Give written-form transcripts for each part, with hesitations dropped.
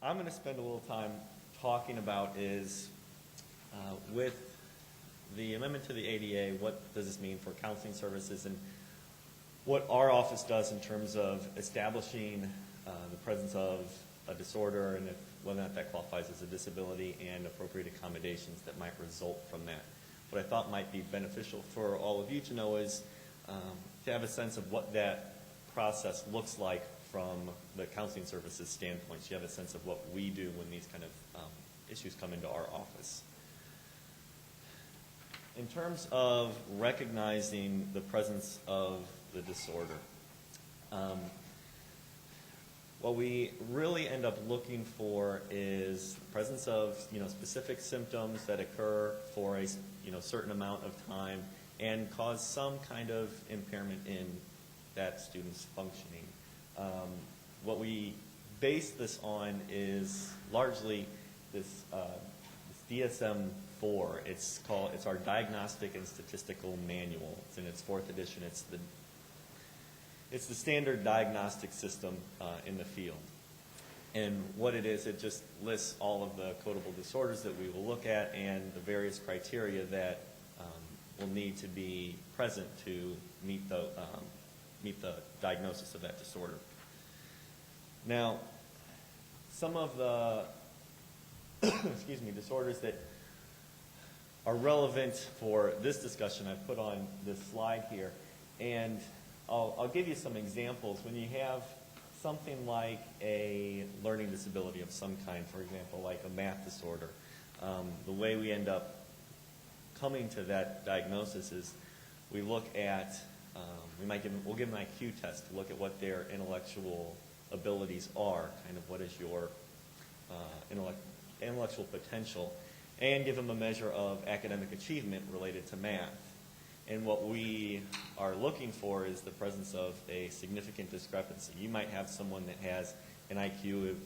I'm going to spend a little time talking about is with the amendment to the ADA, what does this mean for counseling services and what our office does in terms of establishing the presence of a disorder and whether or not that qualifies as a disability and appropriate accommodations that might result from that. What I thought might be beneficial for all of you to know is to have a sense of what that process looks like from the counseling services standpoint. So you have a sense of what we do when these kind of issues come into our office. In terms of recognizing the presence of the disorder, what we really end up looking for is the presence of specific symptoms that occur for a certain amount of time and cause some kind of impairment in that student's functioning. What we base this on is largely this DSM-4. It's our Diagnostic and Statistical Manual. It's in its 4th edition. It's the standard diagnostic system in the field. And what it is, it just lists all of the codable disorders that we will look at and the various criteria that will need to be present to meet the diagnosis of that disorder. Now, some of the disorders that are relevant for this discussion I've put on this slide here, and I'll give you some examples. When you have something like a learning disability of some kind, for example, like a math disorder, the way we end up coming to that diagnosis is we look at, we'll give them an IQ test to look at what their intellectual abilities are, kind of what is your intellectual potential, and give them a measure of academic achievement related to math. And what we are looking for is the presence of a significant discrepancy. You might have someone that has an IQ of,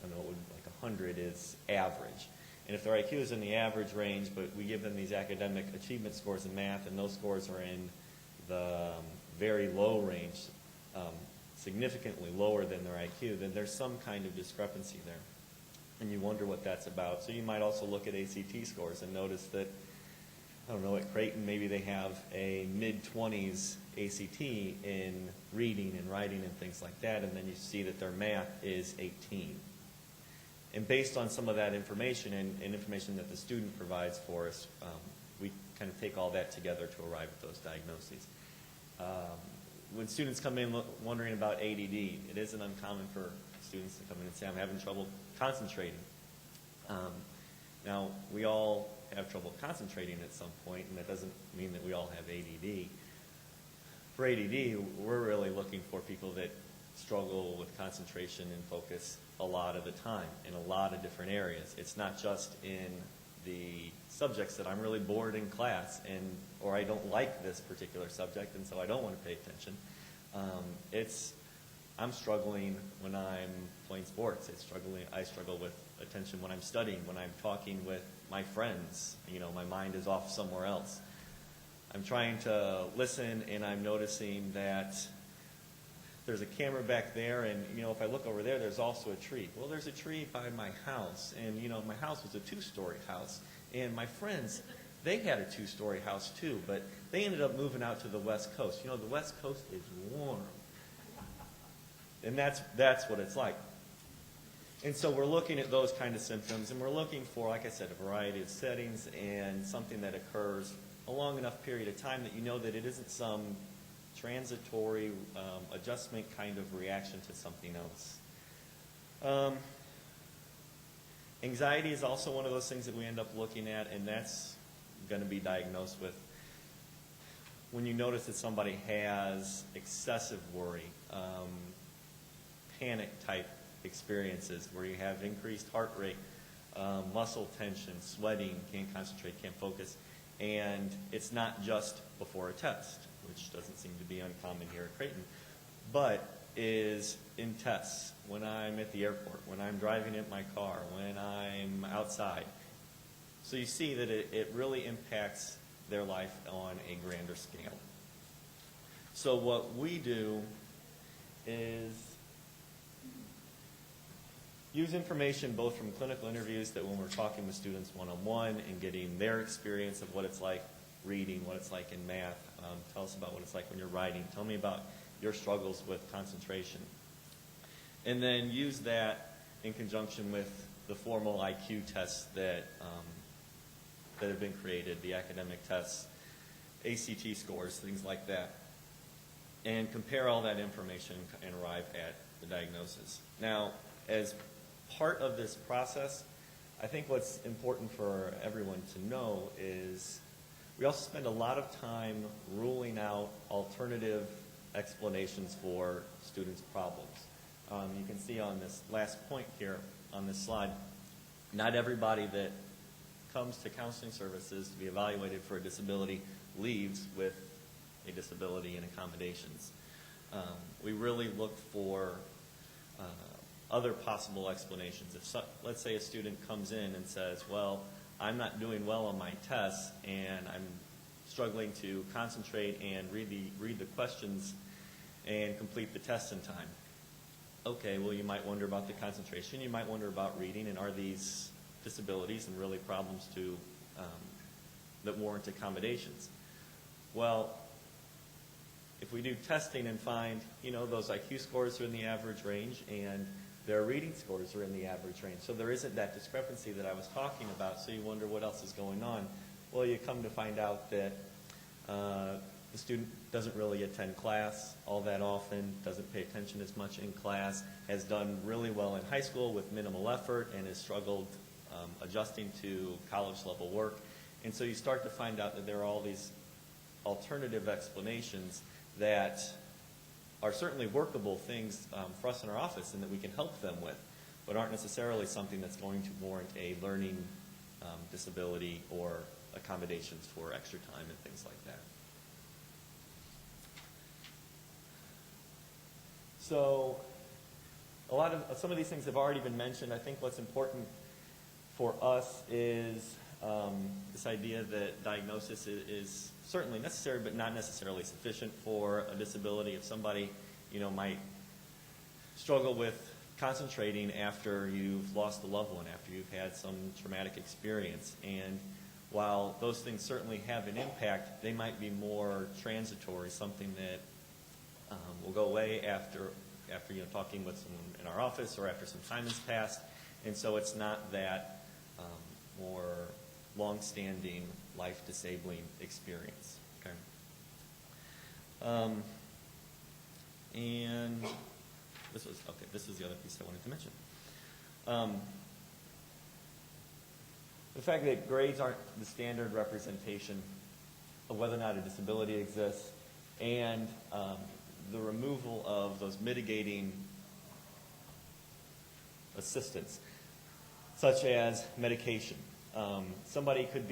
like 100 is average. And if their IQ is in the average range, but we give them these academic achievement scores in math, and those scores are in the very low range, significantly lower than their IQ, then there's some kind of discrepancy there. And you wonder what that's about. So you might also look at ACT scores and notice that, at Creighton, maybe they have a mid-20s ACT in reading and writing and things like that, and then you see that their math is 18. And based on some of that information and information that the student provides for us, we kind of take all that together to arrive at those diagnoses. When students come in wondering about ADD, it isn't uncommon for students to come in and say, I'm having trouble concentrating. Now, we all have trouble concentrating at some point, and that doesn't mean that we all have ADD. For ADD, we're really looking for people that struggle with concentration and focus a lot of the time in a lot of different areas. It's not just in the subjects that I'm really bored in class or I don't like this particular subject and so I don't want to pay attention. I'm struggling when I'm playing sports. I struggle with attention when I'm studying, when I'm talking with my friends. My mind is off somewhere else. I'm trying to listen and I'm noticing that there's a camera back there, and if I look over there, there's also a tree. Well, there's a tree by my house, and my house was a 2-story house, and my friends, they had a 2-story house too, but they ended up moving out to the West Coast. The West Coast is warm, and that's what it's like. And so we're looking at those kind of symptoms, and we're looking for, like I said, a variety of settings and something that occurs a long enough period of time that you know that it isn't some transitory adjustment kind of reaction to something else. Anxiety is also one of those things that we end up looking at, and that's going to be diagnosed with when you notice that somebody has excessive worry, panic-type experiences where you have increased heart rate, muscle tension, sweating, can't concentrate, can't focus, and it's not just before a test, which doesn't seem to be uncommon here at Creighton, but is in tests, when I'm at the airport, when I'm driving in my car, when I'm outside. So you see that it really impacts their life on a grander scale. So what we do is use information both from clinical interviews that when we're talking with students one-on-one and getting their experience of what it's like reading, what it's like in math. Tell us about what it's like when you're writing. Tell me about your struggles with concentration. And then use that in conjunction with the formal IQ tests that have been created, the academic tests, ACT scores, things like that. And compare all that information and arrive at the diagnosis. Now, as part of this process, I think what's important for everyone to know is we also spend a lot of time ruling out alternative explanations for students' problems. You can see on this last point here on this slide, not everybody that comes to counseling services to be evaluated for a disability leaves with a disability and accommodations. We really look for other possible explanations. If let's say a student comes in and says, well, I'm not doing well on my tests and I'm struggling to concentrate and read the questions and complete the test in time. Okay, well, you might wonder about the concentration. You might wonder about reading, and are these disabilities and really problems that warrant accommodations? Well, if we do testing and find, those IQ scores are in the average range and their reading scores are in the average range, so there isn't that discrepancy that I was talking about, so you wonder what else is going on. Well, you come to find out that the student doesn't really attend class all that often, doesn't pay attention as much in class, has done really well in high school with minimal effort, and has struggled adjusting to college-level work. And so you start to find out that there are all these alternative explanations that are certainly workable things for us in our office and that we can help them with, but aren't necessarily something that's going to warrant a learning disability or accommodations for extra time and things like that. So some of these things have already been mentioned. I think what's important for us is this idea that diagnosis is certainly necessary, but not necessarily sufficient for a disability. If somebody, might struggle with concentrating after you've lost a loved one, after you've had some traumatic experience, and while those things certainly have an impact, they might be more transitory, something that will go away after talking with someone in our office or after some time has passed, and so it's not that more long-standing, life-disabling experience. Okay. And this was the other piece I wanted to mention. The fact that grades aren't the standard representation of whether or not a disability exists, and the removal of those mitigating assistance, such as medication. Somebody could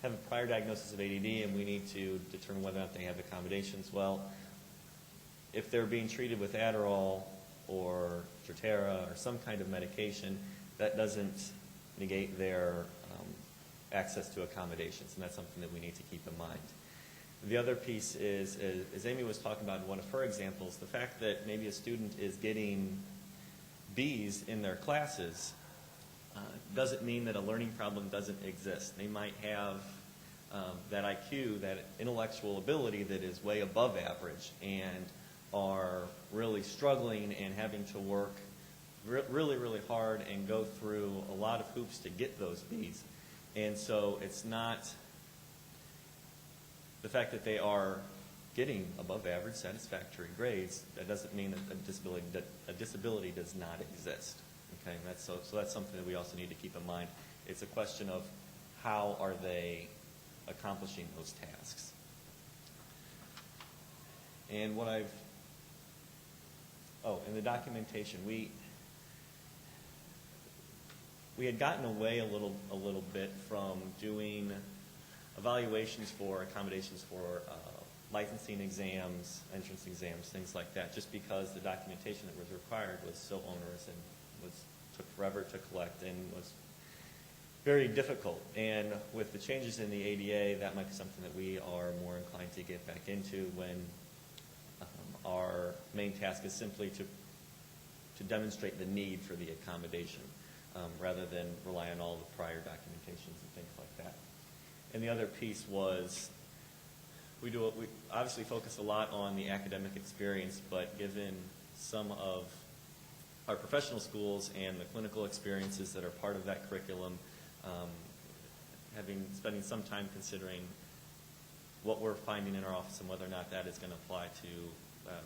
have a prior diagnosis of ADD, and we need to determine whether or not they have accommodations. Well, if they're being treated with Adderall or Strattera or some kind of medication, that doesn't negate their access to accommodations, and that's something that we need to keep in mind. The other piece is, as Amy was talking about in one of her examples, the fact that maybe a student is getting B's in their classes doesn't mean that a learning problem doesn't exist. They might have that IQ, that intellectual ability that is way above average, and are really struggling and having to work really, really hard and go through a lot of hoops to get those B's. And so it's not the fact that they are getting above average satisfactory grades, that doesn't mean that a disability does not exist. Okay, so that's something that we also need to keep in mind. It's a question of how are they accomplishing those tasks. And in the documentation, we had gotten away a little bit from doing evaluations for accommodations for licensing exams, entrance exams, things like that, just because the documentation that was required was so onerous and took forever to collect and was very difficult. And with the changes in the ADA, that might be something that we are more inclined to get back into when our main task is simply to to demonstrate the need for the accommodation rather than rely on all the prior documentations and things like that. And the other piece was we obviously focus a lot on the academic experience, but given some of our professional schools and the clinical experiences that are part of that curriculum, spending some time considering what we're finding in our office and whether or not that is going to apply to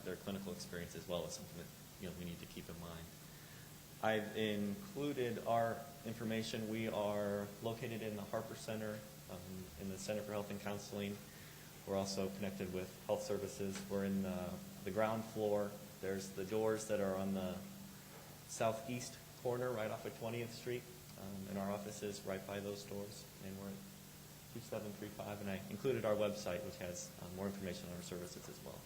their clinical experience as well as something that we need to keep in mind. I've included our information. We are located in the Harper Center, in the Center for Health and Counseling. We're also connected with health services. We're in the ground floor. There's the doors that are on the southeast corner right off of 20th Street, and our office is right by those doors. And we're at 2735, and I included our website, which has more information on our services as well.